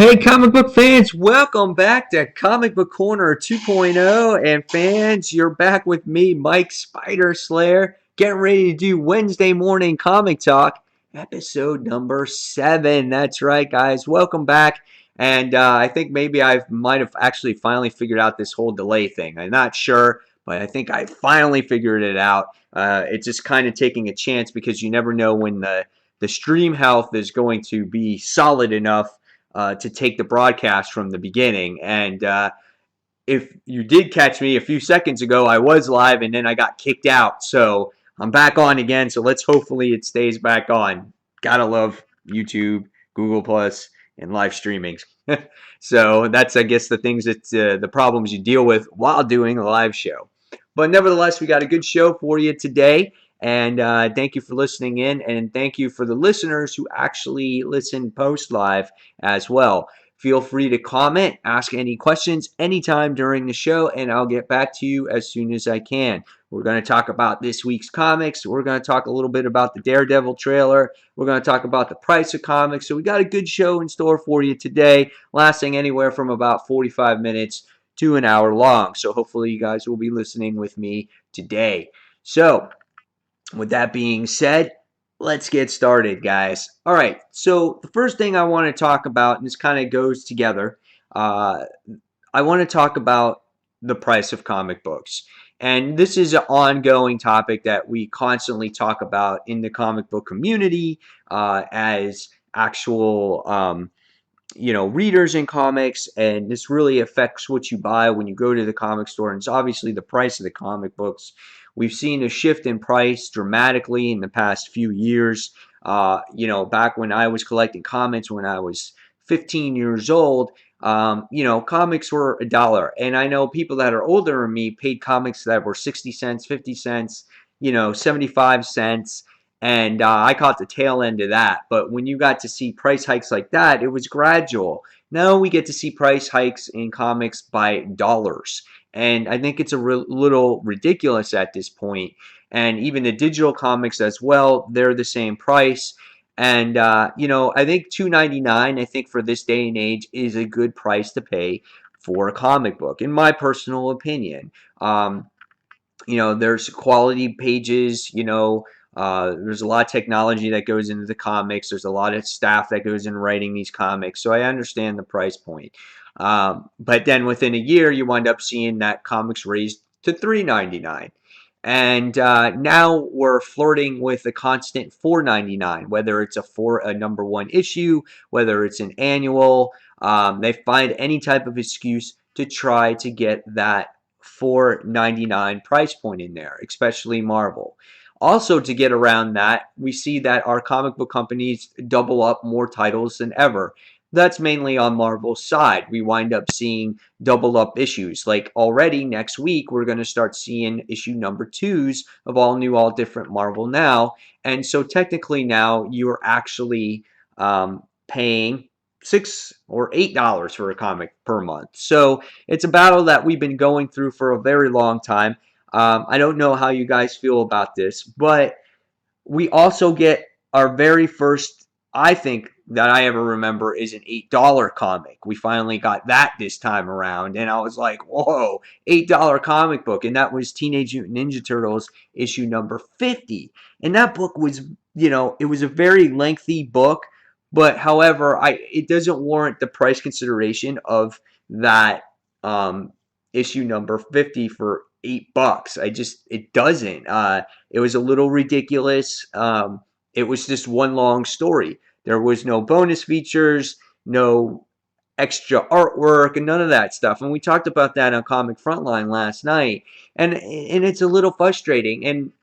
Hey, comic book fans, welcome back to Comic Book Corner 2.0. And fans, you're back with me, Mike Spider Slayer, getting ready to do Wednesday morning comic talk, episode number 7. That's right, guys. Welcome back. And I think maybe I might have actually finally figured out this whole delay thing. I'm not sure, but I think I finally figured it out. It's just kind of taking a chance because you never know when the stream health is going to be solid enough to take the broadcast from the beginning. And if you did catch me a few seconds ago, I was live and then I got kicked out. So I'm back on again. So let's hopefully it stays back on. Gotta love YouTube, Google Plus, and live streaming. So that's, I guess, the things that the problems you deal with while doing a live show. But nevertheless, we got a good show for you today. And thank you for listening in. And thank you for the listeners who actually listen post live as well. Feel free to comment, ask any questions anytime during the show, and I'll get back to you as soon as I can. We're going to talk about this week's comics. We're going to talk a little bit about the Daredevil trailer. We're going to talk about the price of comics. So we got a good show in store for you today, lasting anywhere from about 45 minutes to an hour long. So hopefully you guys will be listening with me today. So with that being said, let's get started, guys. All right, so the first thing I want to talk about, and this kind of goes together, I want to talk about the price of comic books. And this is an ongoing topic that we constantly talk about in the comic book community as actual readers in comics, and this really affects what you buy when you go to the comic store. And it's obviously the price of the comic books. We've seen a shift in price dramatically in the past few years. Back when I was collecting comics when I was 15 years old, comics were $1. And I know people that are older than me paid comics that were 60 cents, 50 cents, 75 cents. And I caught the tail end of that. But when you got to see price hikes like that, it was gradual. Now we get to see price hikes in comics by dollars. And I think it's a little ridiculous at this point. And even the digital comics as well, they're the same price. And, I think $2.99, I think for this day and age, is a good price to pay for a comic book, in my personal opinion. There's quality pages, there's a lot of technology that goes into the comics. There's a lot of staff that goes in writing these comics. So I understand the price point. But then within a year, you wind up seeing that comics raised to $3.99. And now we're flirting with a constant $4.99, whether it's a number one issue, whether it's an annual. They find any type of excuse to try to get that $4.99 price point in there, especially Marvel. Also, to get around that, we see that our comic book companies double up more titles than ever. That's mainly on Marvel's side. We wind up seeing double up issues. Like already next week, we're going to start seeing issue number 2s of All New, All Different Marvel Now. And so technically now you're actually paying $6 or $8 for a comic per month. So it's a battle that we've been going through for a very long time. I don't know how you guys feel about this, but we also get our very first, I think, that I ever remember is an $8 comic. We finally got that this time around, and I was like, whoa, $8 comic book. And that was Teenage Mutant Ninja Turtles issue number 50. And that book was, it was a very lengthy book, but however, it doesn't warrant the price consideration of that issue number 50 for $8. It doesn't. It was a little ridiculous. It was just one long story. There was no bonus features, no extra artwork, and none of that stuff. And we talked about that on Comic Frontline last night. And it's a little frustrating. And,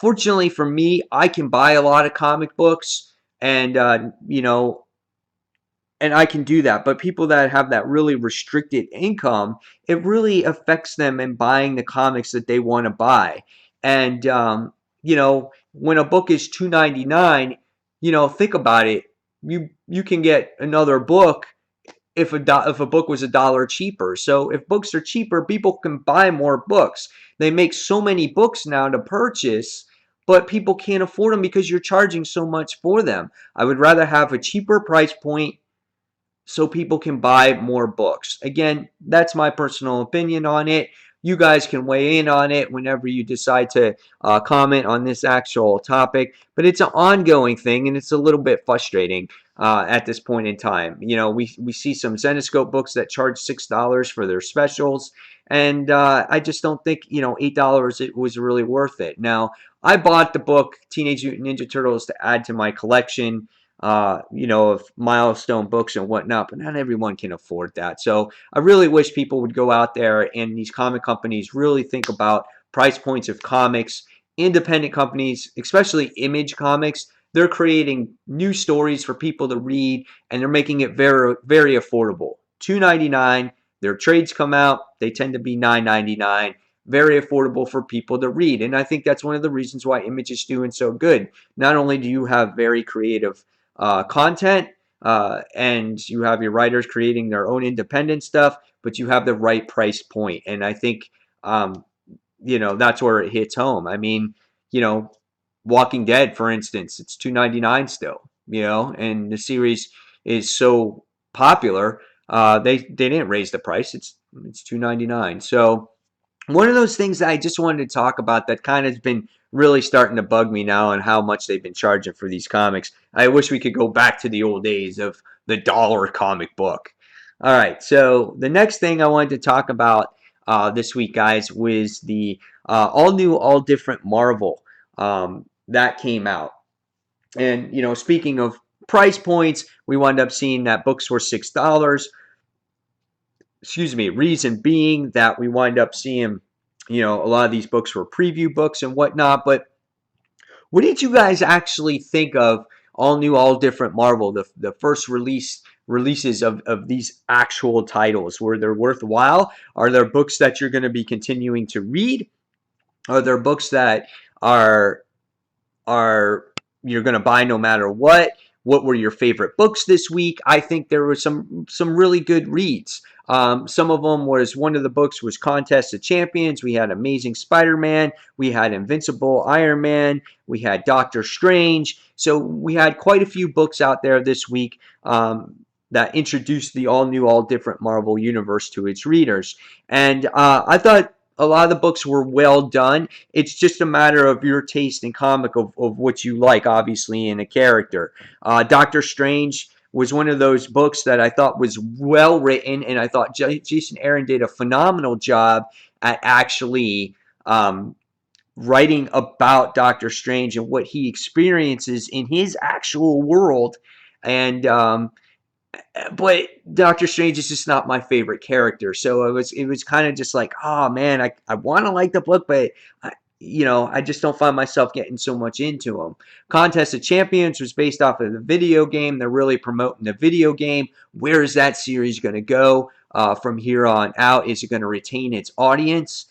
fortunately for me, I can buy a lot of comic books and, and I can do that. But people that have that really restricted income, it really affects them in buying the comics that they want to buy. And, when a book is $2.99, think about it. You can get another book if a book was $1 cheaper. So if books are cheaper, people can buy more books. They make so many books now to purchase, but people can't afford them because you're charging so much for them. I would rather have a cheaper price point so people can buy more books. Again, that's my personal opinion on it. You guys can weigh in on it whenever you decide to comment on this actual topic. But it's an ongoing thing, and it's a little bit frustrating at this point in time. You know, we see some Zenoscope books that charge $6 for their specials, and I just don't think, you know, $8 it was really worth it. Now, I bought the book Teenage Mutant Ninja Turtles to add to my collection, you know, of milestone books and whatnot, but not everyone can afford that. So I really wish people would go out there and these comic companies really think about price points of comics. Independent companies, especially Image Comics, they're creating new stories for people to read, and they're making it very, very affordable. $2.99. Their trades come out, they tend to be $9.99. Very affordable for people to read, and I think that's one of the reasons why Image is doing so good. Not only do you have very creative content, and you have your writers creating their own independent stuff, but you have the right price point. And I think, um, you know, that's where it hits home. I mean, you know, Walking Dead, for instance, it's $2.99 still, you know, and the series is so popular. They didn't raise the price. It's $2.99. So one of those things that I just wanted to talk about that kind of has been really starting to bug me now on how much they've been charging for these comics. I wish we could go back to the old days of the dollar comic book. All right, so the next thing I wanted to talk about this week, guys, was the all new, all different Marvel that came out. And, you know, speaking of price points, we wound up seeing that books were $6. Excuse me, reason being that we wind up seeing, you know, a lot of these books were preview books and whatnot. But what did you guys actually think of all new, all different Marvel, the first releases of these actual titles? Were they worthwhile? Are there books that you're going to be continuing to read? Are there books that are are you're going to buy no matter what? What were your favorite books this week? I think there were some really good reads. Some of them was, one of the books was Contest of Champions. We had Amazing Spider-Man. We had Invincible Iron Man. We had Doctor Strange. So we had quite a few books out there this week that introduced the all new, all different Marvel universe to its readers. And I thought a lot of the books were well done. It's just a matter of your taste in comic of what you like, obviously, in a character. Doctor Strange was one of those books that I thought was well written, and I thought Jason Aaron did a phenomenal job at actually writing about Doctor Strange and what he experiences in his actual world. And but Doctor Strange is just not my favorite character. So it was kind of just like, oh man, I want to like the book, but you know, I just don't find myself getting so much into them. Contest of Champions was based off of the video game. They're really promoting the video game. Where is that series going to go from here on out? Is it going to retain its audience?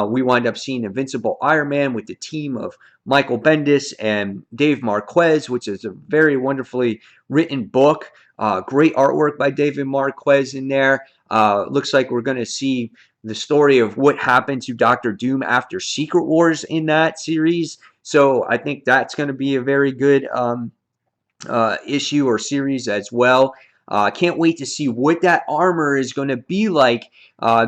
We wind up seeing Invincible Iron Man with the team of Michael Bendis and Dave Marquez, which is a very wonderfully written book. Great artwork by David Marquez in there. Looks like we're going to see the story of what happened to Doctor Doom after Secret Wars in that series. So I think that's going to be a very good issue or series as well. Can't wait to see what that armor is going to be like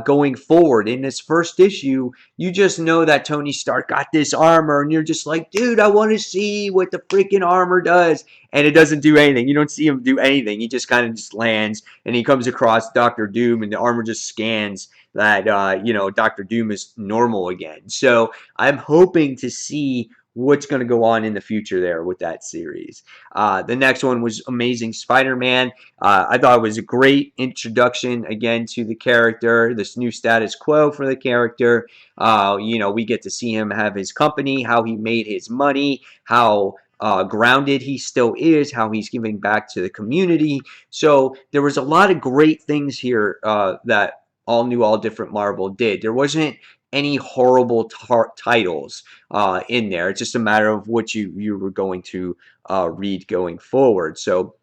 going forward. In this first issue, you just know that Tony Stark got this armor, and you're just like, dude, I want to see what the freaking armor does. And it doesn't do anything. You don't see him do anything. He just kind of just lands, and he comes across Doctor Doom, and the armor just scans that, you know, Doctor Doom is normal again. So I'm hoping to see what's going to go on in the future there with that series. The next one was Amazing Spider-Man. I thought it was a great introduction again to the character, this new status quo for the character. You know, we get to see him have his company, how he made his money, how grounded he still is, how he's giving back to the community. So there was a lot of great things here that all new, all different Marvel did. There wasn't any horrible titles in there. It's just a matter of what you were going to read going forward. So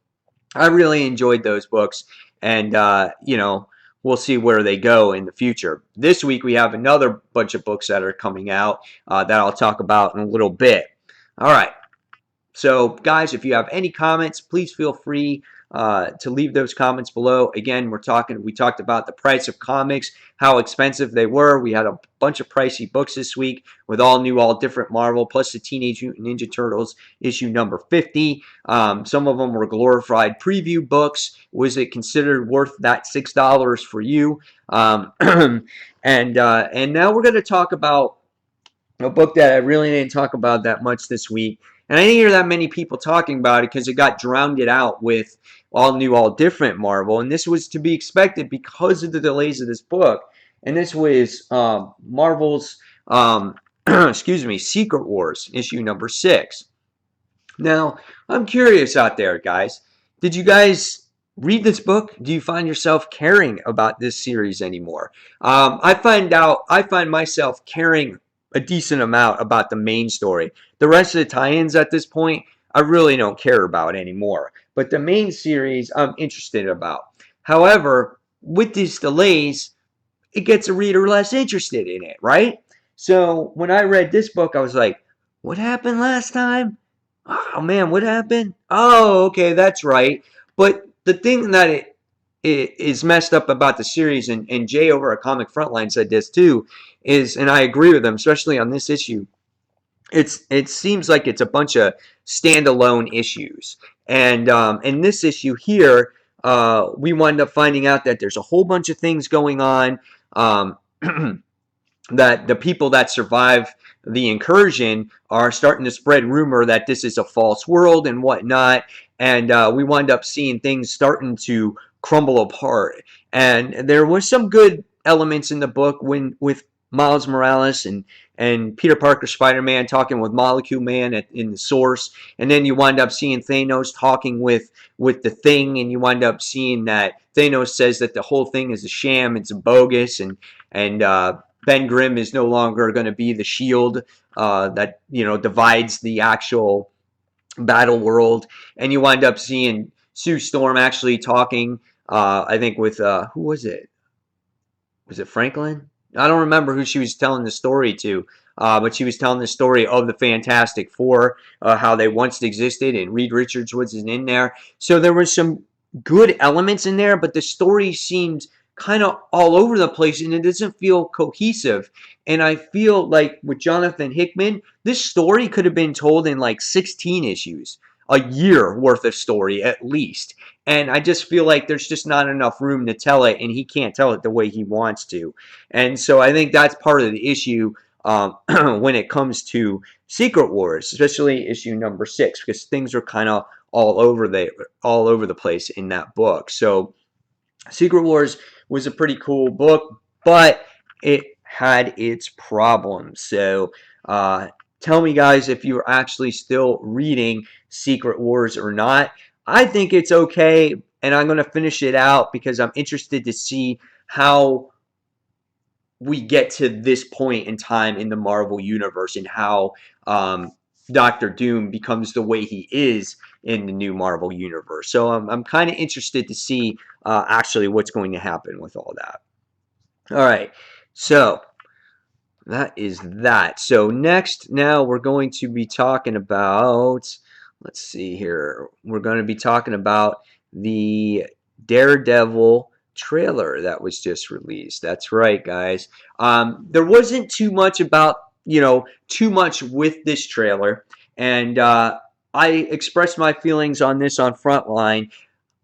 I really enjoyed those books, and you know, we'll see where they go in the future. This week we have another bunch of books that are coming out that I'll talk about in a little bit. All right. So, guys, if you have any comments, please feel free to leave those comments below. Again, we talked about the price of comics, how expensive they were. We had a bunch of pricey books this week with all new, all different Marvel, plus the Teenage Mutant Ninja Turtles issue number 50. Some of them were glorified preview books. Was it considered worth that $6 for you? And now we're going to talk about a book that I really didn't talk about that much this week. And I didn't hear that many people talking about it because it got drowned out with all new, all different Marvel. And this was to be expected because of the delays of this book. And this was Marvel's, excuse me, Secret Wars, issue number 6. Now, I'm curious out there, guys. Did you guys read this book? Do you find yourself caring about this series anymore? I find myself caring a decent amount about the main story. The rest of the tie-ins at this point, I really don't care about anymore. But the main series, I'm interested about. However, with these delays, it gets a reader less interested in it, right? So when I read this book, I was like, what happened last time? Oh man, what happened? Oh, okay, that's right. But the thing that it is messed up about the series, and Jay over at Comic Frontline said this too, is, and I agree with him, especially on this issue, it seems like it's a bunch of standalone issues. And in this issue here, we wind up finding out that there's a whole bunch of things going on. Um, that the people that survive the incursion are starting to spread rumor that this is a false world and whatnot. And we wind up seeing things starting to crumble apart. And there was some good elements in the book with Miles Morales and Peter Parker Spider-Man talking with Molecule Man in the source. And then you wind up seeing Thanos talking with the Thing, and you wind up seeing that Thanos says that the whole thing is a sham, it's a bogus, and Ben Grimm is no longer going to be the shield that divides the actual battle world. And you wind up seeing Sue Storm actually talking, I think with who was it? Was it Franklin? I don't remember who she was telling the story to, but she was telling the story of the Fantastic Four, how they once existed, and Reed Richards was in there. So there was some good elements in there, but the story seemed kind of all over the place, and it doesn't feel cohesive. And I feel like with Jonathan Hickman, this story could have been told in like 16 issues, a year worth of story at least. And I just feel like there's just not enough room to tell it, and he can't tell it the way he wants to. And so I think that's part of the issue when it comes to Secret Wars, especially issue number 6, because things are kind of all over the place in that book. So Secret Wars was a pretty cool book, but it had its problems. So tell me, guys, if you're actually still reading Secret Wars or not. I think it's okay, and I'm going to finish it out because I'm interested to see how we get to this point in time in the Marvel Universe and how Doctor Doom becomes the way he is in the new Marvel Universe. So I'm kind of interested to see actually what's going to happen with all that. All right, so that is that. So now we're going to be talking about, let's see here, we're going to be talking about the Daredevil trailer that was just released. That's right, guys. There wasn't too much with this trailer, and I expressed my feelings on this on Frontline.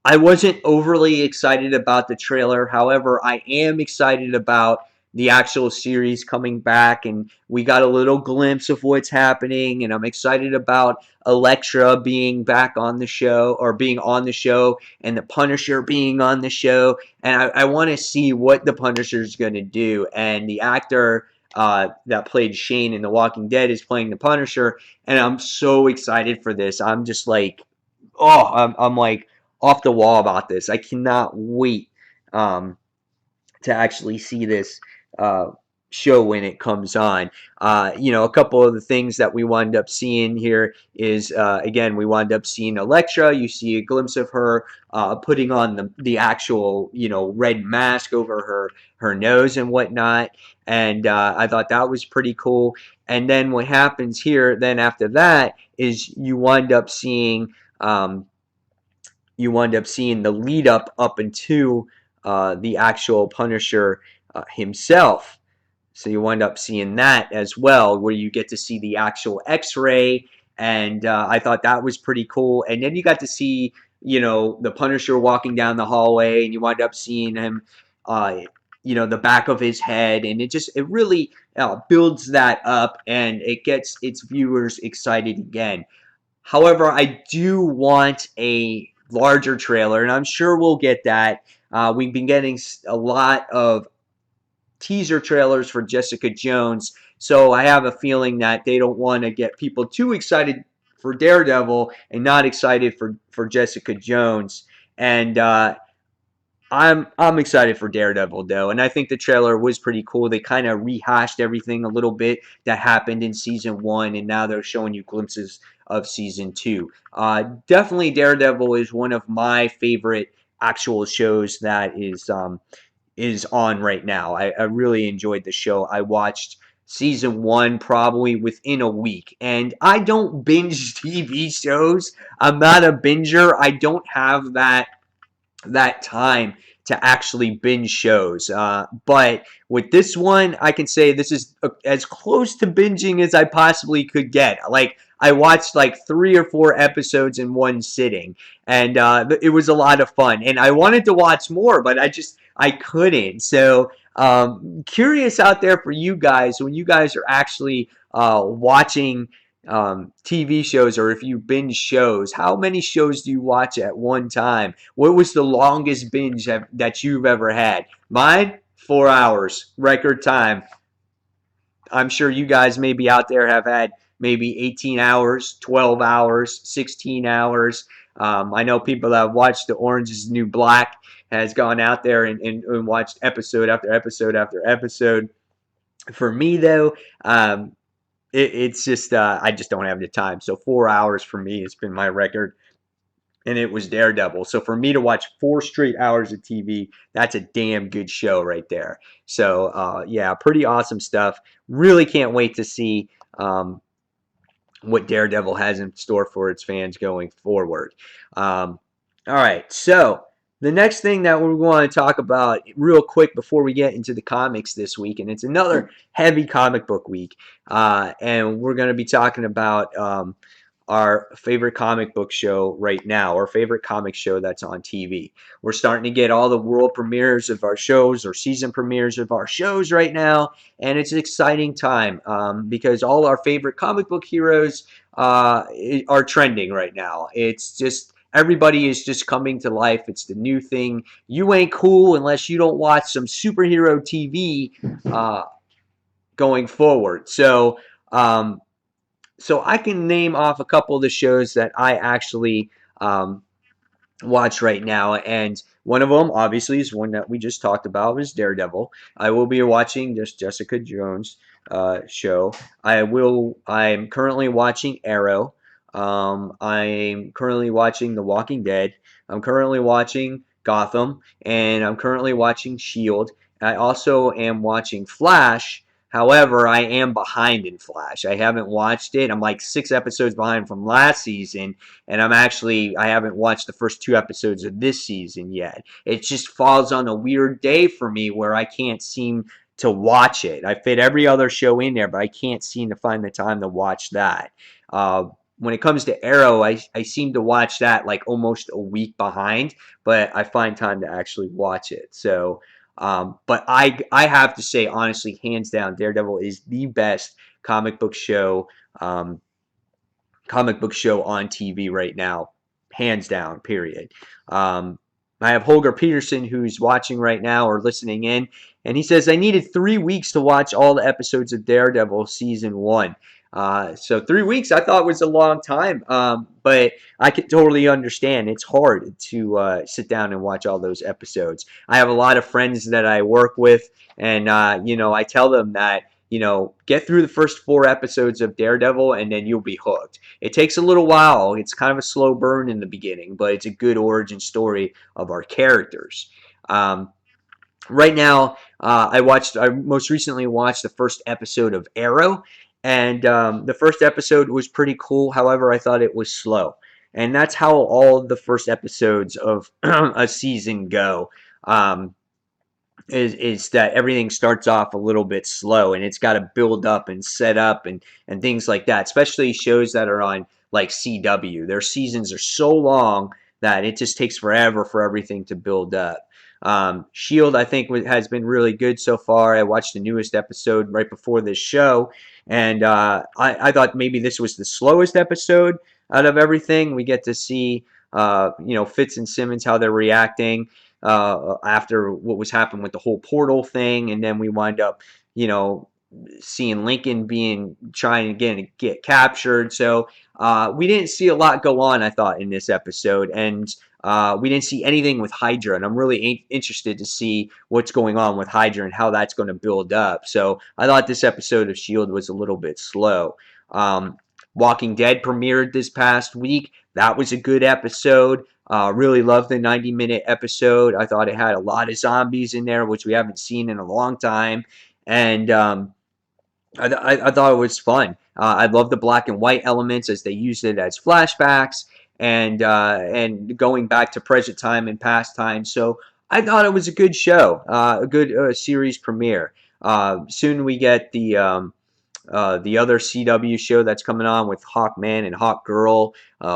I wasn't overly excited about the trailer. However, I am excited about the actual series coming back, and we got a little glimpse of what's happening, and I'm excited about Elektra being back on the show, or being on the show, and the Punisher being on the show, and I want to see what the Punisher is going to do. And the actor that played Shane in The Walking Dead is playing the Punisher, and I'm so excited for this. I'm just like, I'm like off the wall about this. I cannot wait to actually see this show when it comes on. A couple of the things that we wind up seeing here is, again, we wind up seeing Elektra. You see a glimpse of her putting on the actual, red mask over her nose and whatnot. And I thought that was pretty cool. And then what happens here then after that is you wind up seeing you wind up seeing the lead up into the actual Punisher himself. So you wind up seeing that as well, where you get to see the actual X-ray, and I thought that was pretty cool. And then you got to see, the Punisher walking down the hallway, and you wind up seeing him, uh, the back of his head, and it really builds that up, and it gets its viewers excited again. However, I do want a larger trailer, and I'm sure we'll get that. We've been getting a lot of teaser trailers for Jessica Jones, so I have a feeling that they don't want to get people too excited for Daredevil and not excited for Jessica Jones. And I'm excited for Daredevil though, and I think the trailer was pretty cool. They kind of rehashed everything a little bit that happened in season one, and now they're showing you glimpses of season two. Definitely, Daredevil is one of my favorite actual shows that is on right now. I really enjoyed the show. I watched season one probably within a week, and I don't binge TV shows. I'm not a binger. I don't have that time to actually binge shows. But with this one, I can say this is as close to binging as I possibly could get. Like, I watched like 3 or 4 episodes in one sitting, and it was a lot of fun. And I wanted to watch more, but I couldn't. So curious out there for you guys when you guys are actually watching TV shows, or if you binge shows, how many shows do you watch at one time? What was the longest binge that you've ever had? Mine, 4 hours, record time. I'm sure you guys maybe out there have had maybe 18 hours, 12 hours, 16 hours. I know people that have watched The Orange is the New Black has gone out there and watched episode after episode after episode. For me, though, it's just I just don't have the time. So 4 hours for me has been my record, and it was Daredevil. So for me to watch 4 straight hours of TV, that's a damn good show right there. So yeah, pretty awesome stuff. Really can't wait to see what Daredevil has in store for its fans going forward. All right, so the next thing that we're going to talk about real quick before we get into the comics this week, and it's another heavy comic book week, and we're going to be talking about our favorite comic book show right now, our favorite comic show that's on TV. We're starting to get all the world premieres of our shows or season premieres of our shows right now, and it's an exciting time because all our favorite comic book heroes are trending right now. It's just everybody is just coming to life. It's the new thing. You ain't cool unless you don't watch some superhero TV going forward. So I can name off a couple of the shows that I actually watch right now, and one of them obviously is one that we just talked about, is Daredevil. I will be watching this Jessica Jones show. I'm currently watching Arrow. I'm currently watching The Walking Dead. I'm currently watching Gotham, and I'm currently watching Shield. I also am watching Flash. However, I am behind in Flash. I haven't watched it. I'm like 6 episodes behind from last season, and I haven't watched the first 2 episodes of this season yet. It just falls on a weird day for me where I can't seem to watch it. I fit every other show in there, but I can't seem to find the time to watch that. When it comes to Arrow, I seem to watch that like almost a week behind, but I find time to actually watch it. So, but I have to say, honestly, hands down, Daredevil is the best comic book show um, on TV right now, hands down, period. I have Holger Peterson who's watching right now or listening in, and he says, I needed 3 weeks to watch all the episodes of Daredevil season one. So 3 weeks I thought was a long time, but I can totally understand. It's hard to sit down and watch all those episodes. I have a lot of friends that I work with, and I tell them that get through the first 4 episodes of Daredevil, and then you'll be hooked. It takes a little while. It's kind of a slow burn in the beginning, but it's a good origin story of our characters. Right now, I most recently watched the first episode of Arrow, and the first episode was pretty cool. However, I thought it was slow. and that's how all the first episodes of a season go. Um, is that everything starts off a little bit slow and it's got to build up and set up and things like that, especially shows that are on like CW. Their seasons are so long that it just takes forever for everything to build up. Shield, I think, has been really good so far. I watched the newest episode right before this show, and I thought maybe this was the slowest episode out of everything. We get to see, Fitz and Simmons, how they're reacting after what was happening with the whole portal thing, and then we wind up, seeing Lincoln being trying again to get captured. So we didn't see a lot go on, I thought, in this episode, and we didn't see anything with Hydra, and I'm really interested to see what's going on with Hydra and how that's going to build up. So I thought this episode of Shield was a little bit slow. Walking Dead premiered this past week. That was a good episode. Really loved the 90-minute episode. I thought it had a lot of zombies in there, which we haven't seen in a long time. And I thought it was fun. I love the black and white elements as they used it as flashbacks and going back to present time and past time. So I thought it was a good show, a good series premiere. Soon we get the other CW show that's coming on with Hawkman and Hawkgirl.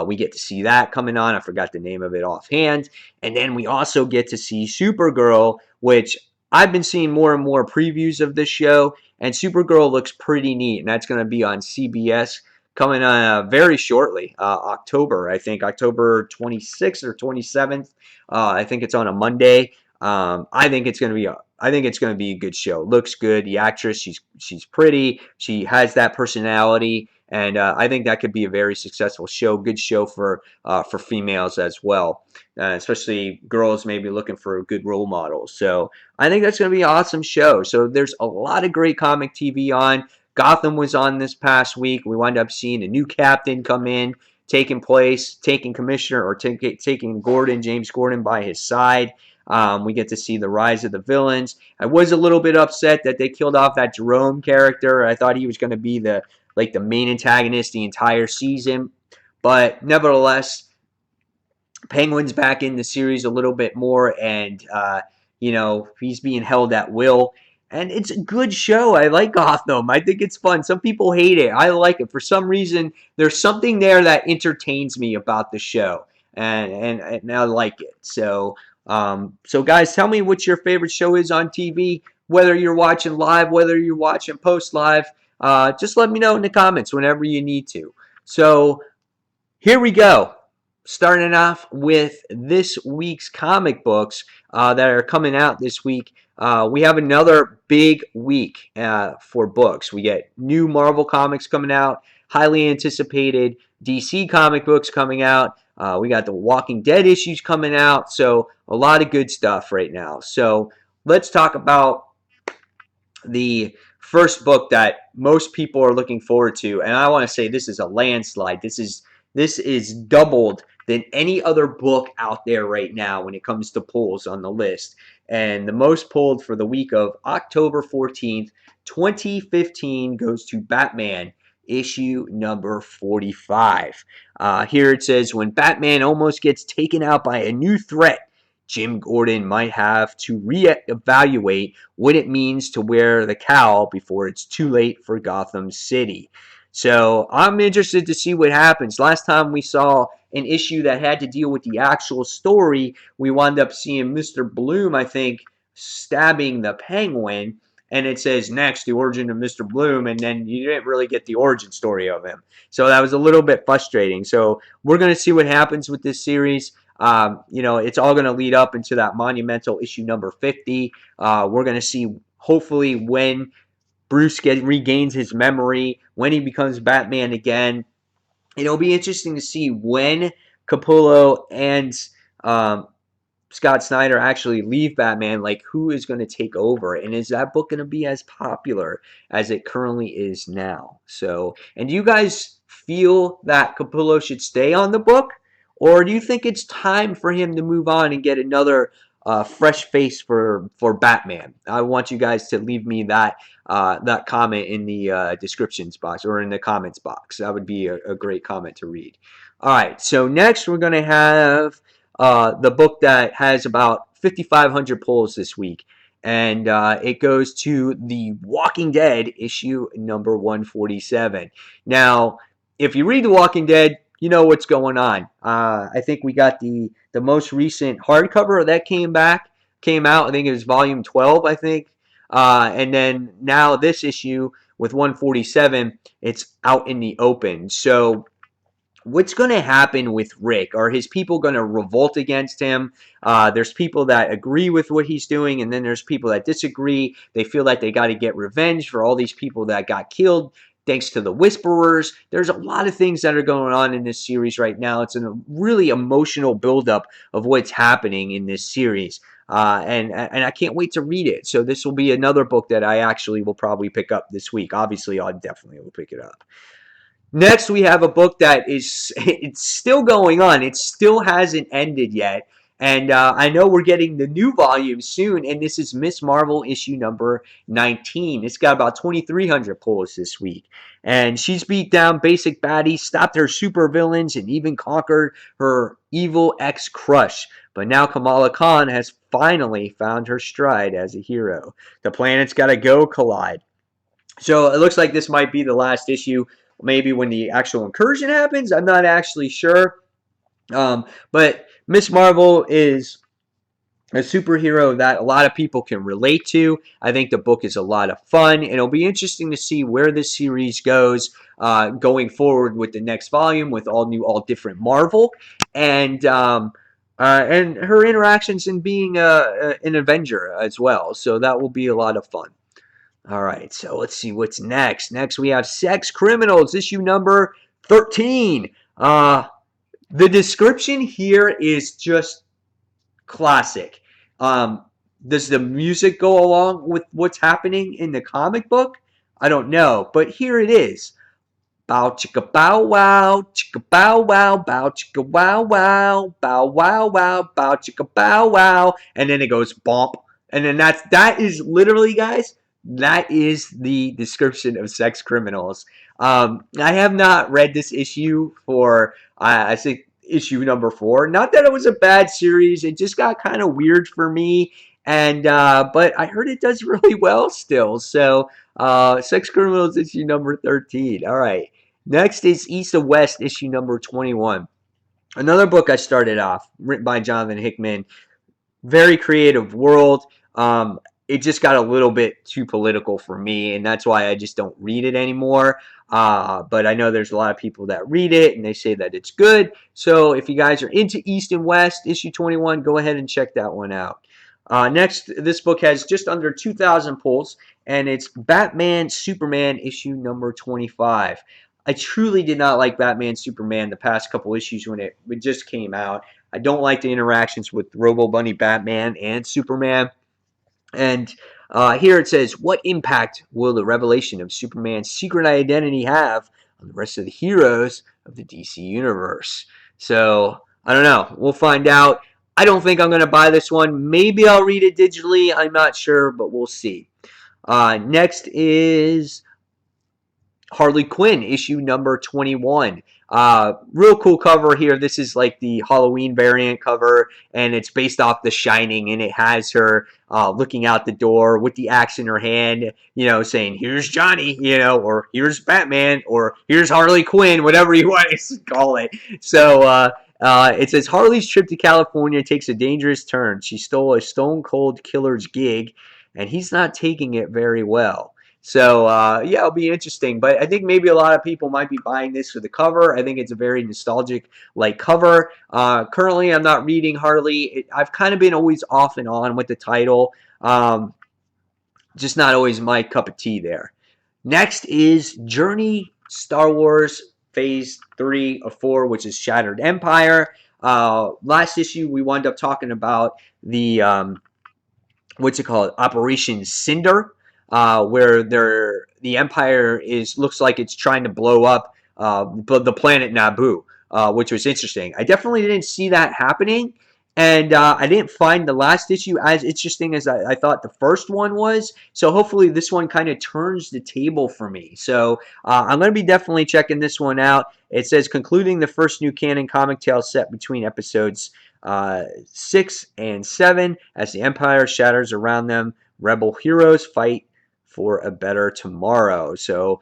We get to see that coming on. I forgot the name of it offhand. And then we also get to see Supergirl, which I've been seeing more and more previews of this show, and Supergirl looks pretty neat, and that's going to be on CBS coming on very shortly, October, I think, October 26th or 27th. I think it's on a Monday. I think it's going to be a good show. Looks good. The actress, she's pretty. She has that personality, and I think that could be a very successful show. Good show for females as well, especially girls maybe looking for good role models. So I think that's going to be an awesome show. So there's a lot of great comic TV on. Gotham was on this past week. We wind up seeing a new captain come in, taking Commissioner or taking James Gordon by his side. We get to see the rise of the villains. I was a little bit upset that they killed off that Jerome character. I thought he was going to be the main antagonist the entire season, but nevertheless, Penguin's back in the series a little bit more, and he's being held at will. And it's a good show. I like Gotham. I think it's fun. Some people hate it. I like it. For some reason, there's something there that entertains me about the show, and I like it. So guys, tell me what your favorite show is on TV. Whether you're watching live, whether you're watching post live, just let me know in the comments whenever you need to. So here we go. Starting off with this week's comic books that are coming out this week. We have another big week for books. We get new Marvel comics coming out, highly anticipated DC comic books coming out. We got the Walking Dead issues coming out. So a lot of good stuff right now. So let's talk about the first book that most people are looking forward to. And I want to say this is a landslide. This is doubled than any other book out there right now when it comes to pulls on the list. And the most pulled for the week of October 14th, 2015 goes to Batman issue number 45. Here it says, when Batman almost gets taken out by a new threat, Jim Gordon might have to reevaluate what it means to wear the cowl before it's too late for Gotham City. So I'm interested to see what happens. Last time we saw an issue that had to deal with the actual story, we wound up seeing Mr. Bloom, I think, stabbing the Penguin. And it says next, the origin of Mr. Bloom, and then you didn't really get the origin story of him. So that was a little bit frustrating. So we're going to see what happens with this series. It's all going to lead up into that monumental issue number 50. We're going to see, hopefully, when Bruce regains his memory, when he becomes Batman again. It'll be interesting to see when Capullo and Scott Snyder actually leave Batman, like who is going to take over, and is that book going to be as popular as it currently is now? So, and do you guys feel that Capullo should stay on the book, or do you think it's time for him to move on and get another fresh face for Batman? I want you guys to leave me that comment in the descriptions box or in the comments box. That would be a great comment to read. All right, so next we're going to have the book that has about 5,500 pulls this week. And it goes to The Walking Dead, issue number 147. Now, if you read The Walking Dead, you know what's going on. I think we got the most recent hardcover that came out. I think it was volume 12, I think. And then now this issue with 147, it's out in the open. So what's going to happen with Rick? Are his people going to revolt against him? There's people that agree with what he's doing, and then there's people that disagree. They feel like they got to get revenge for all these people that got killed thanks to the Whisperers. There's a lot of things that are going on in this series right now. It's a really emotional buildup of what's happening in this series. And I can't wait to read it. So this will be another book that I actually will probably pick up this week. Obviously, I definitely will pick it up. Next, we have a book that it's still going on. It still hasn't ended yet. And I know we're getting the new volume soon, and this is Miss Marvel issue number 19. It's got about 2,300 pulls this week. And she's beat down basic baddies, stopped her super villains, and even conquered her evil ex-crush. But now Kamala Khan has finally found her stride as a hero. The planets gotta go collide. So it looks like this might be the last issue. Maybe when the actual incursion happens, I'm not actually sure. But Miss Marvel is a superhero that a lot of people can relate to. I think the book is a lot of fun, and it'll be interesting to see where this series goes going forward with the next volume, with all different Marvel, and her interactions in being an Avenger as well. So that will be a lot of fun. All right, so let's see what's next. Next, we have Sex Criminals, issue number 13. The description here is just classic. Does the music go along with what's happening in the comic book? I don't know, but here it is. Bow chicka bow wow, chicka bow wow, bow chicka wow wow, bow wow wow, bow chicka bow wow, and then it goes bump, and then that is literally, guys, that is the description of Sex Criminals. I have not read this issue for I think issue number 4. Not that it was a bad series, it just got kind of weird for me, and but I heard it does really well still. So Sex Criminals issue number 13. All right. Next is East of West, issue number 21. Another book I started off, written by Jonathan Hickman. Very creative world. It just got a little bit too political for me, and that's why I just don't read it anymore. But I know there's a lot of people that read it, and they say that it's good. So if you guys are into East and West, issue 21, go ahead and check that one out. Next, this book has just under 2,000 pulls, and it's Batman Superman issue number 25. I truly did not like Batman Superman the past couple issues when it just came out. I don't like the interactions with Robo Bunny Batman and Superman. And here it says, what impact will the revelation of Superman's secret identity have on the rest of the heroes of the DC Universe? So, I don't know. We'll find out. I don't think I'm going to buy this one. Maybe I'll read it digitally. I'm not sure, but we'll see. Next is Harley Quinn, issue number 21. Real cool cover here. This is like the Halloween variant cover, and it's based off The Shining, and it has her looking out the door with the axe in her hand, saying, here's Johnny, or here's Batman, or here's Harley Quinn, whatever you want to call it. So it says, Harley's trip to California takes a dangerous turn. She stole a stone-cold killer's gig, and he's not taking it very well. So, yeah, it'll be interesting. But I think maybe a lot of people might be buying this for the cover. I think it's a very nostalgic-like cover. Currently, I'm not reading Harley. I've kind of been always off and on with the title. Just not always my cup of tea there. Next is Journey Star Wars Phase 3 of 4, which is Shattered Empire. Last issue, we wound up talking about the, Operation Cinder. Where the Empire looks like it's trying to blow up the planet Naboo, which was interesting. I definitely didn't see that happening, and I didn't find the last issue as interesting as I thought the first one was. So hopefully this one kind of turns the table for me. So I'm going to be definitely checking this one out. It says concluding the first new canon comic tale set between episodes 6 and 7 as the Empire shatters around them. Rebel heroes fight for a better tomorrow. So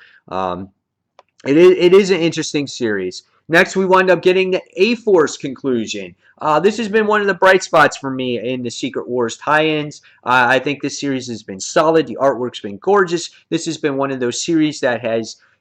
it is an interesting series. Next, we wind up getting the A-Force conclusion. This has been one of the bright spots for me in the Secret Wars tie-ins. I think this series has been solid. The artwork's been gorgeous. This has been one of those series that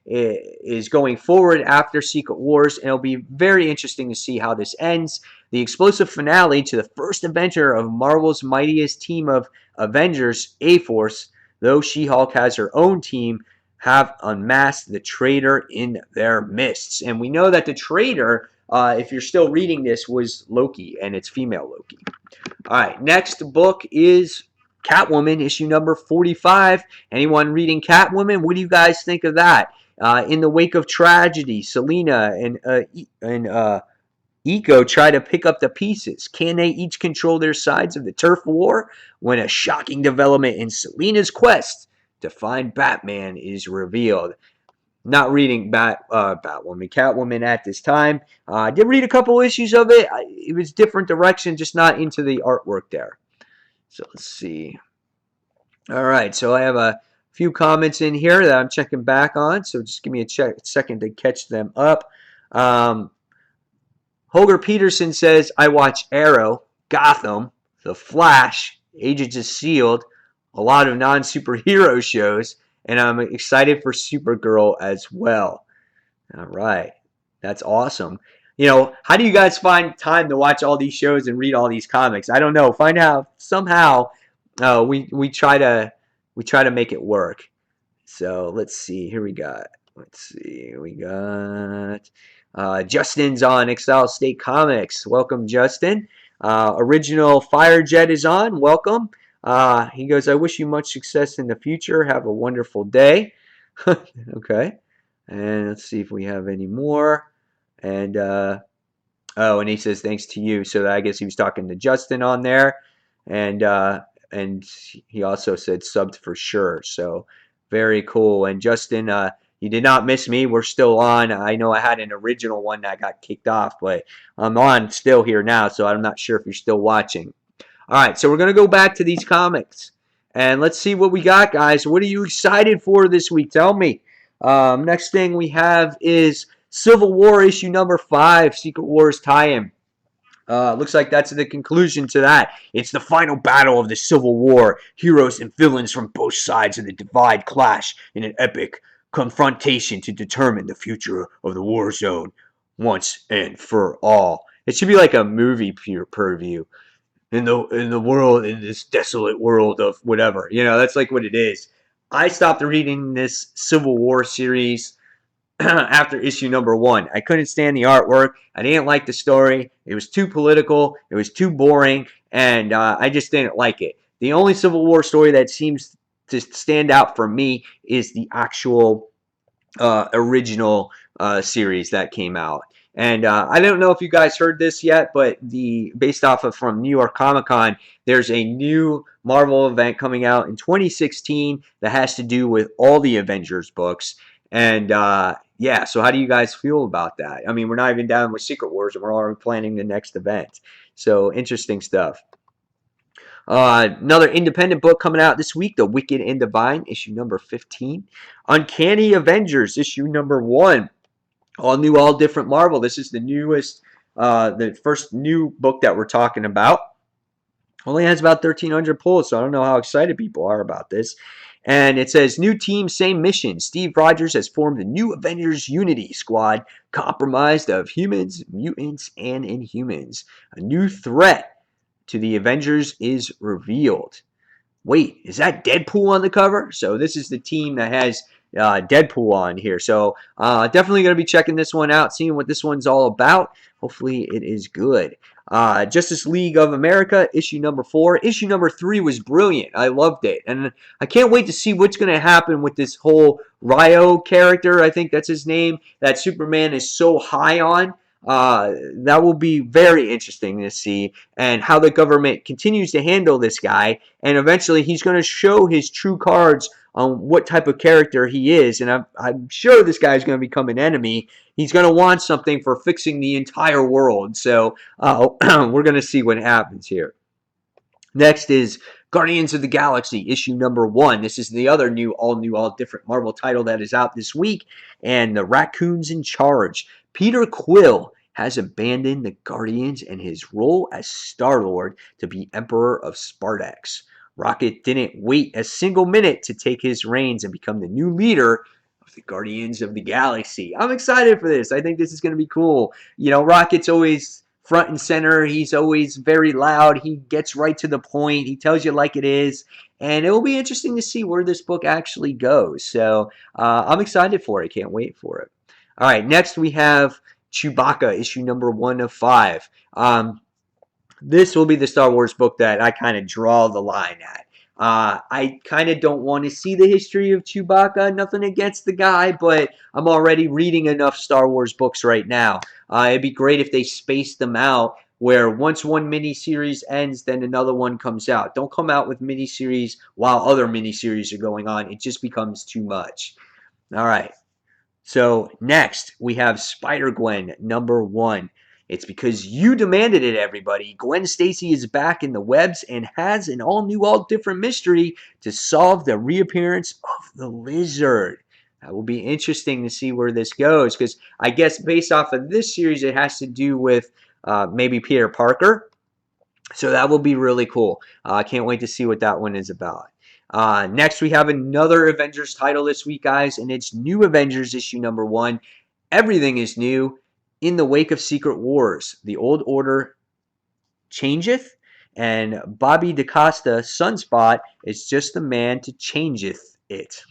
is going forward after Secret Wars, and it'll be very interesting to see how this ends. The explosive finale to the first adventure of Marvel's mightiest team of Avengers, A-Force, though She-Hulk has her own team, have unmasked the traitor in their midst. And we know that the traitor, if you're still reading this, was Loki, and it's female Loki. All right, next book is Catwoman, issue number 45. Anyone reading Catwoman? What do you guys think of that? In the wake of tragedy, Selena and Eco try to pick up the pieces. Can they each control their sides of the turf war? When a shocking development in Selena's quest to find Batman is revealed. Not reading Catwoman at this time. I did read a couple issues of it. It was different direction, just not into the artwork there. So let's see. All right, so I have a few comments in here that I'm checking back on. So just give me a second to catch them up. Holger Peterson says, I watch Arrow, Gotham, The Flash, Agents of S.H.I.E.L.D., a lot of non-superhero shows, and I'm excited for Supergirl as well. All right. That's awesome. You know, how do you guys find time to watch all these shows and read all these comics? I don't know. Find out somehow. We try to make it work. So let's see. Here we got. Let's see. We got Justin's on Exile State Comics. Welcome, Justin. Original Firejet is on. Welcome. He goes, I wish you much success in the future. Have a wonderful day. Okay. And let's see if we have any more. And, and he says, thanks to you. So I guess he was talking to Justin on there. And he also said subbed for sure. So very cool. And Justin, you did not miss me. We're still on. I know I had an original one that got kicked off, but I'm on still here now. So I'm not sure if you're still watching. All right, so we're going to go back to these comics, and let's see what we got, guys. What are you excited for this week? Tell me. Next thing we have is Civil War issue number 5, Secret Wars tie-in. Looks like that's the conclusion to that. It's the final battle of the Civil War. Heroes and villains from both sides of the divide clash in an epic confrontation to determine the future of the war zone once and for all. It should be like a movie per-view. In the world, in this desolate world of whatever. You know, that's like what it is. I stopped reading this Civil War series after issue number 1. I couldn't stand the artwork. I didn't like the story. It was too political. It was too boring. And I just didn't like it. The only Civil War story that seems to stand out for me is the actual original series that came out. And I don't know if you guys heard this yet, but based off of from New York Comic Con, there's a new Marvel event coming out in 2016 that has to do with all the Avengers books. And yeah, so how do you guys feel about that? I mean, we're not even done with Secret Wars, and we're already planning the next event. So interesting stuff. Another independent book coming out this week, The Wicked and Divine, issue number 15. Uncanny Avengers, issue number 1. All new, all different Marvel. This is the newest, the first new book that we're talking about. Only has about 1,300 pulls, so I don't know how excited people are about this. And it says, new team, same mission. Steve Rogers has formed a new Avengers Unity Squad comprised of humans, mutants, and Inhumans. A new threat to the Avengers is revealed. Wait, is that Deadpool on the cover? So this is the team that has Deadpool on here. So definitely going to be checking this one out, seeing what this one's all about. Hopefully it is good. Justice League of America, issue number 4. Issue number 3 was brilliant. I loved it. And I can't wait to see what's going to happen with this whole Ryo character. I think that's his name, that Superman is so high on. That will be very interesting to see, and how the government continues to handle this guy. And eventually he's going to show his true cards on what type of character he is, and I'm sure this guy's going to become an enemy. He's going to want something for fixing the entire world. So we're going to see what happens here. Next is Guardians of the Galaxy, issue number 1. This is the other all different Marvel title that is out this week. And the Raccoon's in charge. Peter Quill has abandoned the Guardians and his role as Star-Lord to be Emperor of Spartax. Rocket didn't wait a single minute to take his reins and become the new leader of the Guardians of the Galaxy. I'm excited for this. I think this is going to be cool. You know, Rocket's always front and center. He's always very loud. He gets right to the point. He tells you like it is. And it will be interesting to see where this book actually goes. So I'm excited for it. Can't wait for it. All right, next we have Chewbacca, issue number 1 of 5. This will be the Star Wars book that I kind of draw the line at. I kind of don't want to see the history of Chewbacca. Nothing against the guy, but I'm already reading enough Star Wars books right now. It'd be great if they spaced them out where once one miniseries ends, then another one comes out. Don't come out with miniseries while other miniseries are going on. It just becomes too much. All right. So next, we have Spider-Gwen number 1. It's because you demanded it, everybody. Gwen Stacy is back in the webs and has an all-new, all-different mystery to solve the reappearance of the Lizard. That will be interesting to see where this goes, because I guess based off of this series, it has to do with maybe Peter Parker. So that will be really cool. I can't wait to see what that one is about. Next, we have another Avengers title this week, guys, and it's New Avengers issue number 1. Everything is new. In the wake of Secret Wars, the old order changeth, and Bobby DaCosta, Sunspot, is just the man to changeth it.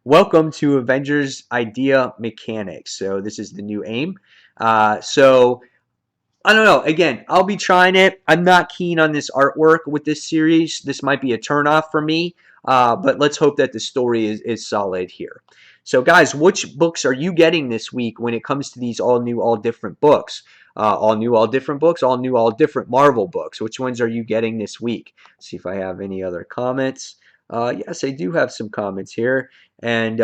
Welcome to Avengers Idea Mechanics. So this is the new aim. So I don't know. Again, I'll be trying it. I'm not keen on this artwork with this series. This might be a turnoff for me, but let's hope that the story is solid here. So, guys, which books are you getting this week when it comes to these all new, all different books? All new, all different books, all new, all different Marvel books. Which ones are you getting this week? See if I have any other comments. Yes, I do have some comments here. And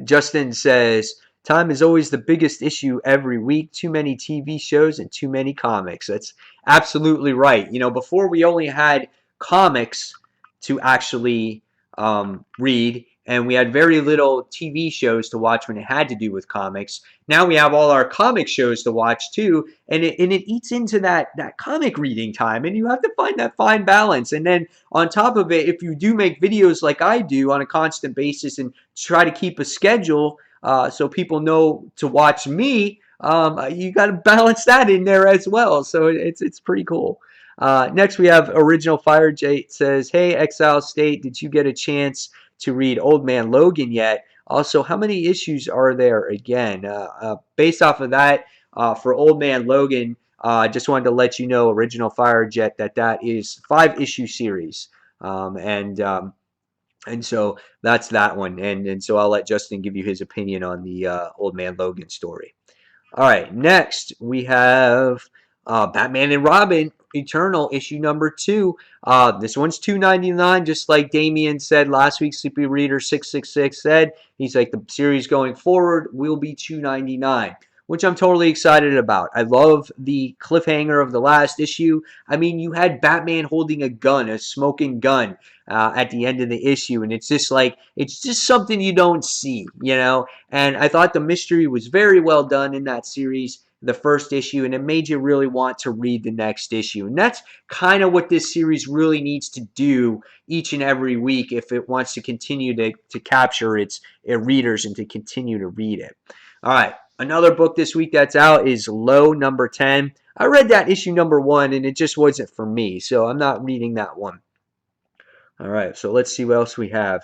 Justin says, time is always the biggest issue every week. Too many TV shows and too many comics. That's absolutely right. You know, before we only had comics to actually read, and we had very little TV shows to watch when it had to do with comics. Now we have all our comic shows to watch too, and it eats into that comic reading time, and you have to find that fine balance. And then on top of it, if you do make videos like I do on a constant basis and try to keep a schedule so people know to watch me, you got to balance that in there as well. So it's pretty cool. Next, we have Original Fire J says, hey, Exile State, did you get a chance to read Old Man Logan yet? Also, how many issues are there again? Based off of that, for Old Man Logan, I just wanted to let you know, Original Fire Jet, that is 5-issue series. And so that's that one. And so I'll let Justin give you his opinion on the Old Man Logan story. All right, next we have Batman and Robin Eternal issue number 2. This one's $2.99, just like Damien said last week. Sleepy Reader 666 said. He's like, the series going forward will be $2.99, which I'm totally excited about. I love the cliffhanger of the last issue. I mean, you had Batman holding a gun, a smoking gun, at the end of the issue, and it's just something you don't see, you know. And I thought the mystery was very well done in that series, the first issue, and it made you really want to read the next issue. And that's kind of what this series really needs to do each and every week if it wants to continue to capture its readers and to continue to read it. All right, another book this week that's out is Low number 10. I read that issue number 1, and it just wasn't for me, so I'm not reading that one. All right, so let's see what else we have.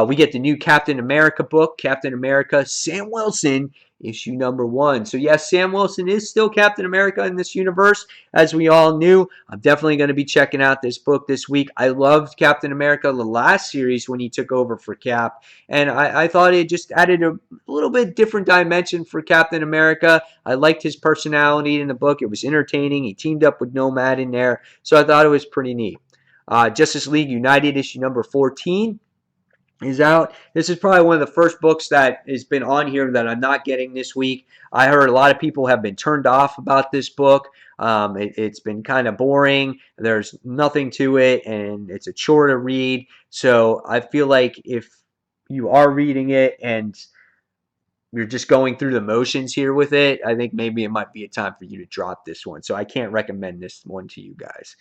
We get the new Captain America book, Captain America, Sam Wilson, issue number 1. So yes, Sam Wilson is still Captain America in this universe, as we all knew. I'm definitely going to be checking out this book this week. I loved Captain America the last series when he took over for Cap, and I thought it just added a little bit different dimension for Captain America. I liked his personality in the book. It was entertaining. He teamed up with Nomad in there, so I thought it was pretty neat. Justice League United issue number 14 is out. This is probably one of the first books that has been on here that I'm not getting this week. I heard a lot of people have been turned off about this book. It's been kind of boring. There's nothing to it, and it's a chore to read. So I feel like if you are reading it and you're just going through the motions here with it, I think maybe it might be a time for you to drop this one. So I can't recommend this one to you guys.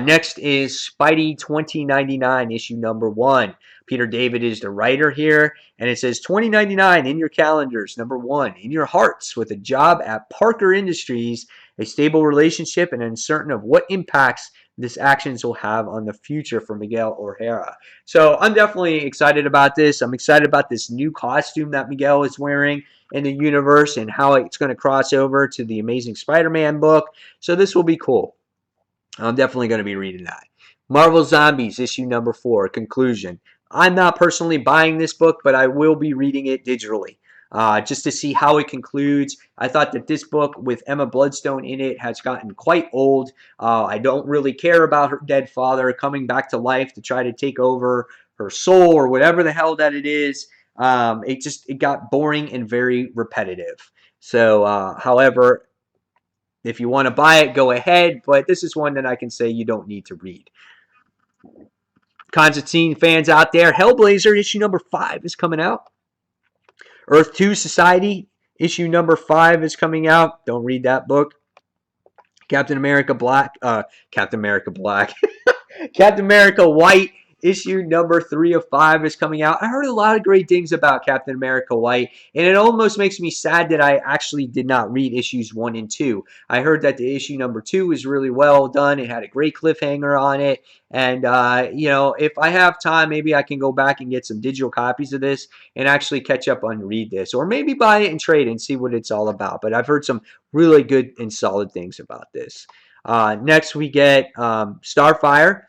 Next is Spidey 2099, issue number 1. Peter David is the writer here, and it says 2099 in your calendars. Number 1, in your hearts, with a job at Parker Industries, a stable relationship, and uncertain of what impacts this actions will have on the future for Miguel O'Hara. So I'm definitely excited about this. I'm excited about this new costume that Miguel is wearing in the universe and how it's going to cross over to the Amazing Spider-Man book. So this will be cool. I'm definitely going to be reading that. Marvel Zombies, issue number 4, conclusion. I'm not personally buying this book, but I will be reading it digitally. Just to see how it concludes. I thought that this book with Emma Bloodstone in it has gotten quite old. I don't really care about her dead father coming back to life to try to take over her soul or whatever the hell that it is. It got boring and very repetitive. So, however, if you want to buy it, go ahead. But this is one that I can say you don't need to read. Constantine fans out there, Hellblazer issue number 5 is coming out. Earth 2 Society issue number 5 is coming out. Don't read that book. Captain America Captain America White issue number 3 of 5 is coming out. I heard a lot of great things about Captain America White, and it almost makes me sad that I actually did not read issues 1 and 2. I heard that the issue number 2 was really well done. It had a great cliffhanger on it, and if I have time, maybe I can go back and get some digital copies of this and actually catch up on read this, or maybe buy it and trade and see what it's all about. But I've heard some really good and solid things about this. Next, we get Starfire.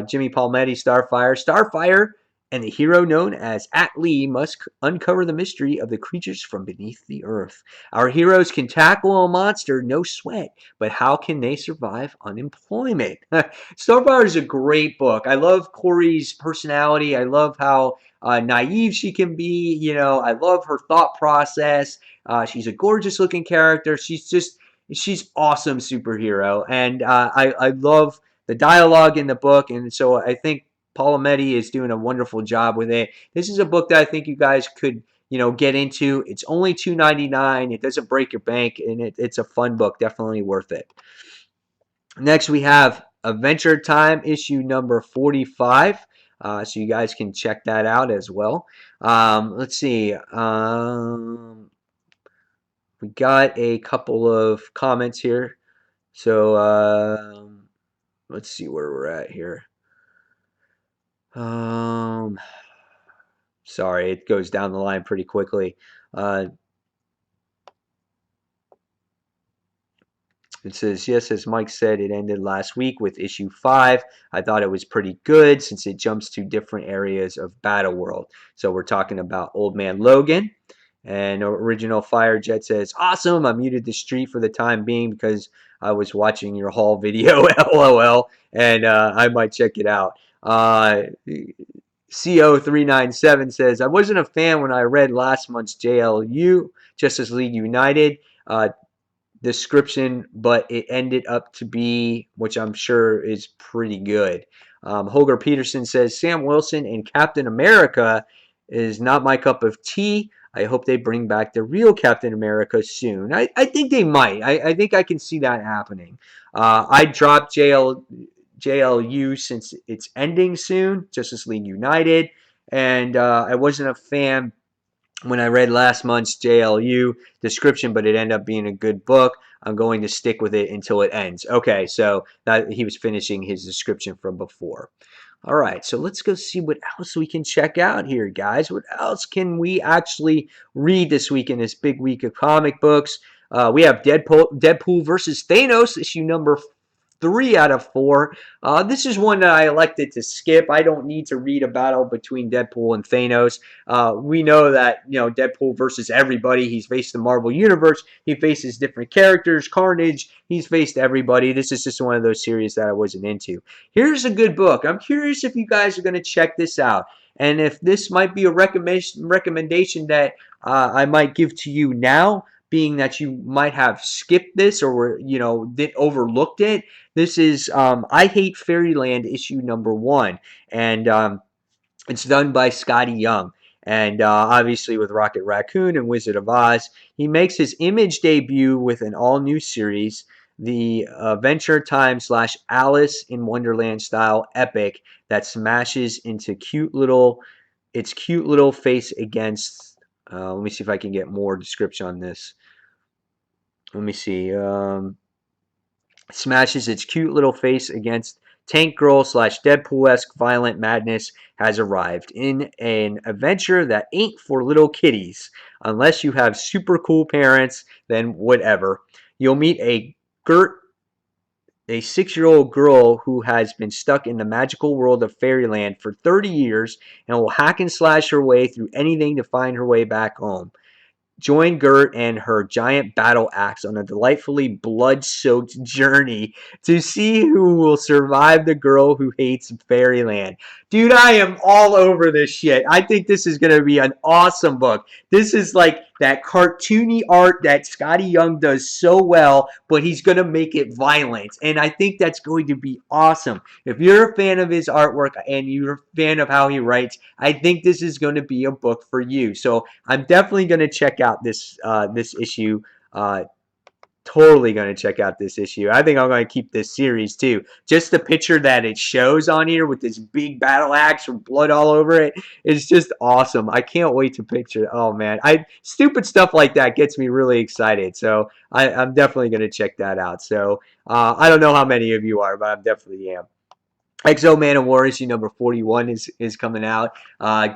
Jimmy Palmiotti, Starfire. Starfire and the hero known as Lee must uncover the mystery of the creatures from beneath the earth. Our heroes can tackle a monster, no sweat, but how can they survive unemployment? Starfire is a great book. I love Corey's personality. I love how naive she can be. I love her thought process. She's a gorgeous looking character. She's awesome superhero, and I love the dialogue in the book, and so I think Palmiotti is doing a wonderful job with it. This is a book that I think you guys could, get into. It's only $2.99. It doesn't break your bank, and it's a fun book. Definitely worth it. Next, we have Adventure Time issue number 45. So you guys can check that out as well. Let's see. We got a couple of comments here. So let's see where we're at here. Sorry, it goes down the line pretty quickly. It says, yes, as Mike said, it ended last week with issue 5. I thought it was pretty good since it jumps to different areas of Battle World. So we're talking about Old Man Logan. And Original Firejet says, awesome. I muted the street for the time being because I was watching your haul video, LOL, and I might check it out. CO397 says, I wasn't a fan when I read last month's JLU, Justice League United, description, but it ended up to be, which I'm sure is pretty good. Holger Peterson says, Sam Wilson and Captain America is not my cup of tea. I hope they bring back the real Captain America soon. I think they might. I think I can see that happening. I dropped JLU since it's ending soon, Justice League United, and I wasn't a fan when I read last month's JLU description, but it ended up being a good book. I'm going to stick with it until it ends. Okay, so that he was finishing his description from before. All right, so let's go see what else we can check out here, guys. What else can we actually read this week in this big week of comic books? We have Deadpool versus Thanos, issue number 3 out of 4. This is one that I elected to skip. I don't need to read a battle between Deadpool and Thanos. We know that, Deadpool versus everybody. He's faced the Marvel Universe. He faces different characters. Carnage. He's faced everybody. This is just one of those series that I wasn't into. Here's a good book. I'm curious if you guys are going to check this out. And if this might be a recommendation that I might give to you now, being that you might have skipped this or overlooked it. This is I Hate Fairyland issue number 1, and it's done by Scotty Young. And obviously with Rocket Raccoon and Wizard of Oz, he makes his Image debut with an all-new series, the Adventure Time / Alice in Wonderland style epic that smashes into its cute little face against. Let me see if I can get more description on this. Let me see. Smashes its cute little face against Tank Girl / Deadpool-esque violent madness has arrived in an adventure that ain't for little kiddies. Unless you have super cool parents, then whatever. You'll meet Gert, a 6-year-old girl who has been stuck in the magical world of Fairyland for 30 years and will hack and slash her way through anything to find her way back home. Join Gert and her giant battle axe on a delightfully blood-soaked journey to see who will survive the girl who hates Fairyland. Dude, I am all over this shit. I think this is going to be an awesome book. This is like that cartoony art that Scotty Young does so well, but he's going to make it violent. And I think that's going to be awesome. If you're a fan of his artwork and you're a fan of how he writes, I think this is going to be a book for you. So I'm definitely going to check out this issue. Totally going to check out this issue. I think I'm going to keep this series too. Just the picture that it shows on here with this big battle axe with blood all over it is just awesome. I can't wait to picture it. Oh man, stupid stuff like that gets me really excited. So I'm definitely going to check that out. So I don't know how many of you are, but I definitely am. X-O Manowar issue number 41 is coming out.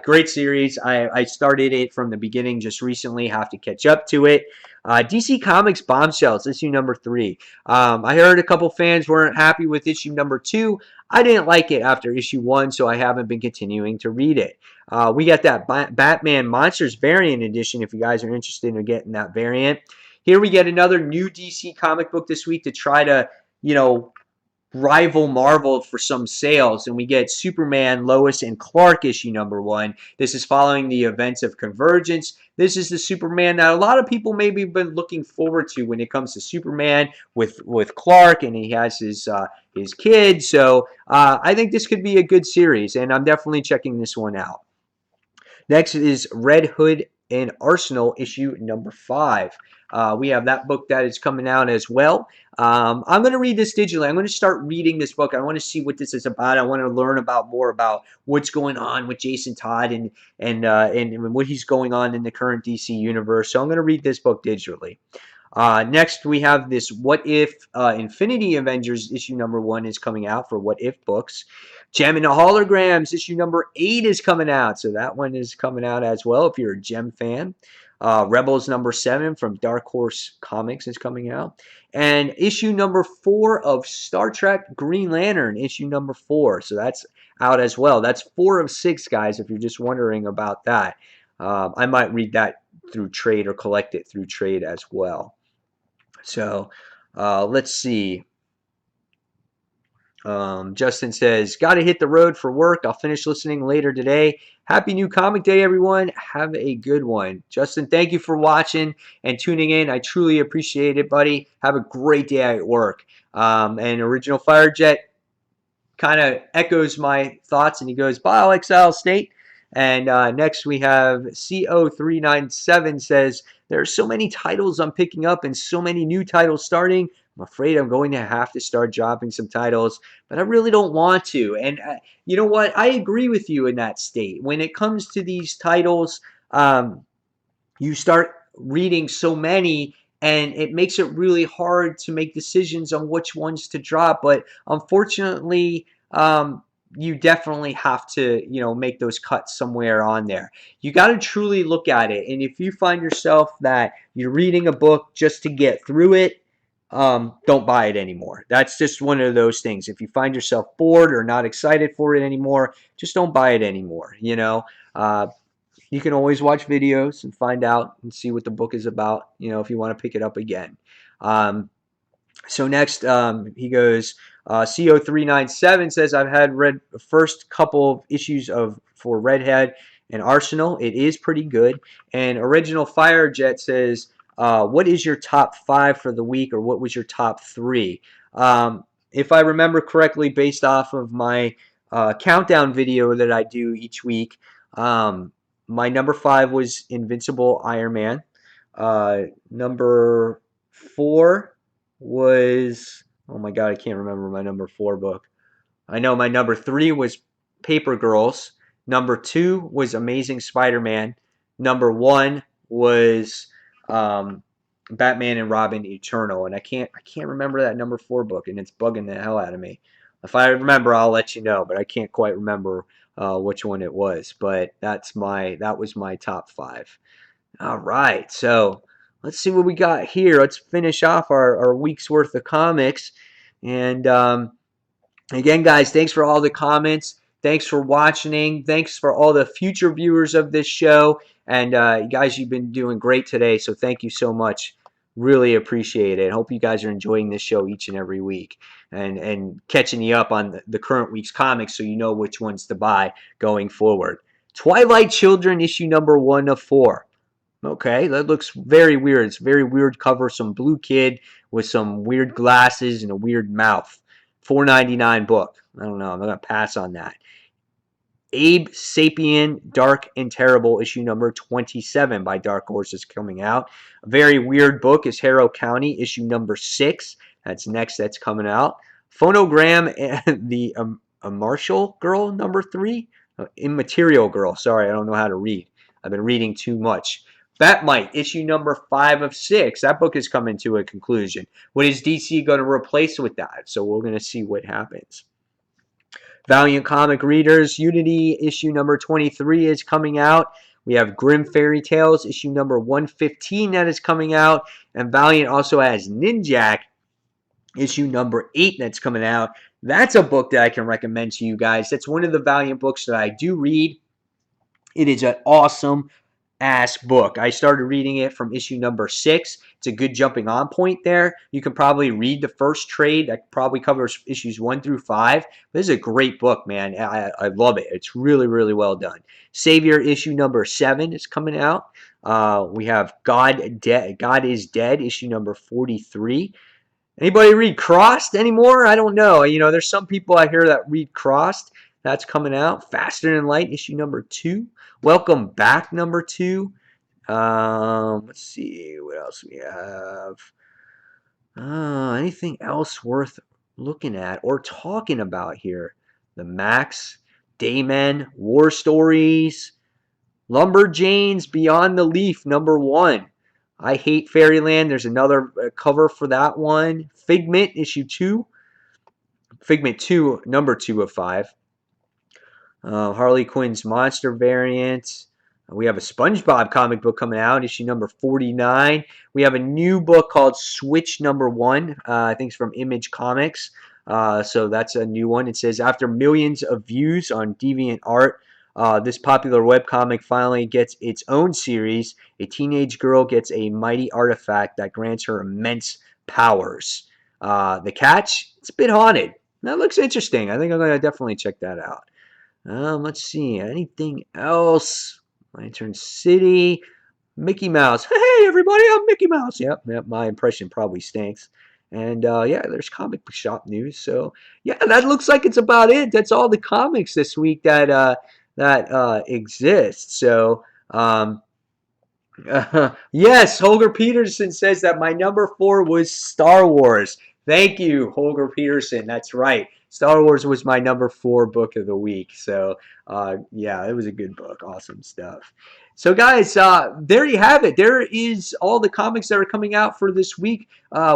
Great series. I started it from the beginning just recently. Have to catch up to it. DC Comics Bombshells issue number 3. I heard a couple fans weren't happy with issue number 2. I didn't like it after issue 1, so I haven't been continuing to read it. We got that Batman Monsters variant edition if you guys are interested in getting that variant. Here we get another new DC comic book this week to try to, rival Marvel for some sales, and we get Superman, Lois, and Clark issue number 1. This is following the events of Convergence. This is the Superman that a lot of people maybe have been looking forward to when it comes to Superman with Clark, and he has his kid. So I think this could be a good series, and I'm definitely checking this one out. Next is Red Hood and Arsenal issue number 5. We have that book that is coming out as well. I'm going to read this digitally. I'm going to start reading this book. I want to see what this is about. I want to learn more about what's going on with Jason Todd and what he's going on in the current DC universe. So I'm going to read this book digitally. Next, we have this What If Infinity Avengers issue number 1 is coming out for What If Books. Gem and the Holograms issue number 8 is coming out. So that one is coming out as well if you're a Gem fan. Rebels number 7 from Dark Horse Comics is coming out. And issue number 4 of Star Trek Green Lantern, issue number 4. So that's out as well. That's 4 of 6, guys, if you're just wondering about that. I might read that through trade or collect it through trade as well. So let's see. Justin says, got to hit the road for work. I'll finish listening later today. Happy New Comic Day, everyone. Have a good one. Justin, thank you for watching and tuning in. I truly appreciate it, buddy. Have a great day at work. And Original Firejet kind of echoes my thoughts, and he goes, bye, Exile State. And next we have CO397 says, there are so many titles I'm picking up and so many new titles starting. I'm afraid I'm going to have to start dropping some titles, but I really don't want to. And you know what? I agree with you in that state. When it comes to these titles, you start reading so many, and it makes it really hard to make decisions on which ones to drop. But unfortunately, you definitely have to, make those cuts somewhere on there. You got to truly look at it. And if you find yourself that you're reading a book just to get through it, don't buy it anymore. That's just one of those things. If you find yourself bored or not excited for it anymore, just don't buy it anymore. Uh, you can always watch videos and find out and see what the book is about, if you want to pick it up again. So next, he goes, CO397 says, I've had read the first couple of issues for Redhead and Arsenal. It is pretty good. And Original Firejet says, what is your top 5 for the week, or what was your top 3? If I remember correctly, based off of my countdown video that I do each week, my number 5 was Invincible Iron Man. Number 4 was, oh my god, I can't remember my number 4 book. I know my number 3 was Paper Girls. Number 2 was Amazing Spider-Man. Number 1 was Batman and Robin Eternal, and I can't remember that number 4 book, and it's bugging the hell out of me. If I remember, I'll let you know, but I can't quite remember which one it was. But that was my top 5. All right, so let's see what we got here. Let's finish off our week's worth of comics. And again, guys, thanks for all the comments. Thanks for watching. Thanks for all the future viewers of this show. And guys, you've been doing great today, so thank you so much. Really appreciate it. Hope you guys are enjoying this show each and every week and catching you up on the current week's comics so you know which ones to buy going forward. Twilight Children, issue number 1 of 4. Okay, that looks very weird. It's a very weird cover. Some blue kid with some weird glasses and a weird mouth. $4.99 book. I don't know. I'm going to pass on that. Abe Sapien, Dark and Terrible, issue number 27 by Dark Horse is coming out. A very weird book is Harrow County, issue number 6. That's next. That's coming out. Phonogram and the Marshall Girl, number 3. Immaterial Girl. Sorry, I don't know how to read. I've been reading too much. Batmite, issue number 5 of 6. That book is coming to a conclusion. What is DC going to replace with that? So we're going to see what happens. Valiant Comic Readers, Unity, issue number 23 is coming out. We have Grim Fairy Tales, issue number 115 that is coming out. And Valiant also has Ninjak, issue number 8 that's coming out. That's a book that I can recommend to you guys. That's one of the Valiant books that I do read. It is an awesome ass book. I started reading it from issue number 6. It's a good jumping on point there. You can probably read the first trade. That probably covers issues 1 through 5. This is a great book, man. I love it. It's really, really well done. Savior, issue number 7 is coming out. We have God is Dead, issue number 43. Anybody read Crossed anymore? I don't know. There's some people I hear that read Crossed. That's coming out. Faster Than Light, issue number 2. Welcome Back, number 2. Let's see what else we have. Anything else worth looking at or talking about here? The Max, Daymen, War Stories, Lumberjanes, Beyond the Leaf, number 1. I Hate Fairyland. There's another cover for that one. Figment, issue 2. Figment 2, number 2 of 5. Harley Quinn's Monster variant. We have a SpongeBob comic book coming out, issue number 49. We have a new book called Switch number 1. I think it's from Image Comics. So that's a new one. It says, after millions of views on DeviantArt, this popular webcomic finally gets its own series. A teenage girl gets a mighty artifact that grants her immense powers. The catch? It's a bit haunted. That looks interesting. I think I'm going to definitely check that out. Let's see. Anything else? Lantern City. Mickey Mouse. Hey, everybody, I'm Mickey Mouse. Yep, my impression probably stinks. And, yeah, there's comic shop news. So, yeah, that looks like it's about it. That's all the comics this week that exist. So, yes, Holger Peterson says that my number 4 was Star Wars. Thank you, Holger Peterson. That's right. Star Wars was my number 4 book of the week. So yeah, it was a good book. Awesome stuff. So guys, there you have it. There is all the comics that are coming out for this week.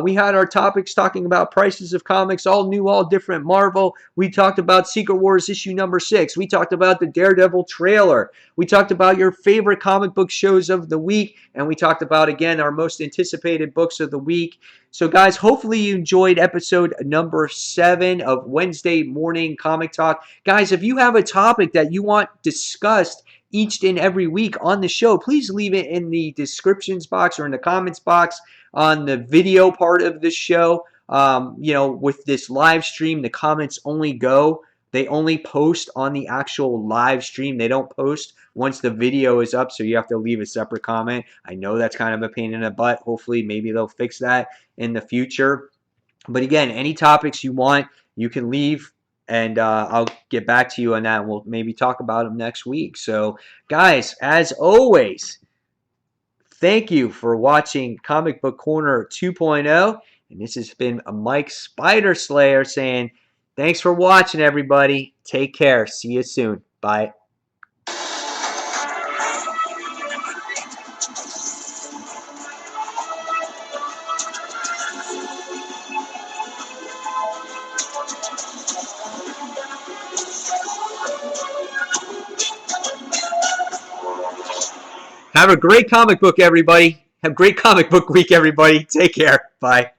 We had our topics talking about prices of comics, all new, all different Marvel. We talked about Secret Wars issue number 6. We talked about the Daredevil trailer. We talked about your favorite comic book shows of the week. And we talked about, again, our most anticipated books of the week. So guys, hopefully you enjoyed episode number 7 of Wednesday Morning Comic Talk. Guys, if you have a topic that you want discussed each and every week on the show, please leave it in the descriptions box or in the comments box on the video part of the show. With this live stream, the comments only go. They only post on the actual live stream. They don't post once the video is up, so you have to leave a separate comment. I know that's kind of a pain in the butt. Hopefully, maybe they'll fix that in the future. But again, any topics you want, you can leave, and I'll get back to you on that. And we'll maybe talk about them next week. So, guys, as always, thank you for watching Comic Book Corner 2.0. And this has been Mike Spider Slayer saying, thanks for watching, everybody. Take care. See you soon. Bye. Have a great comic book, everybody. Have a great comic book week, everybody. Take care. Bye.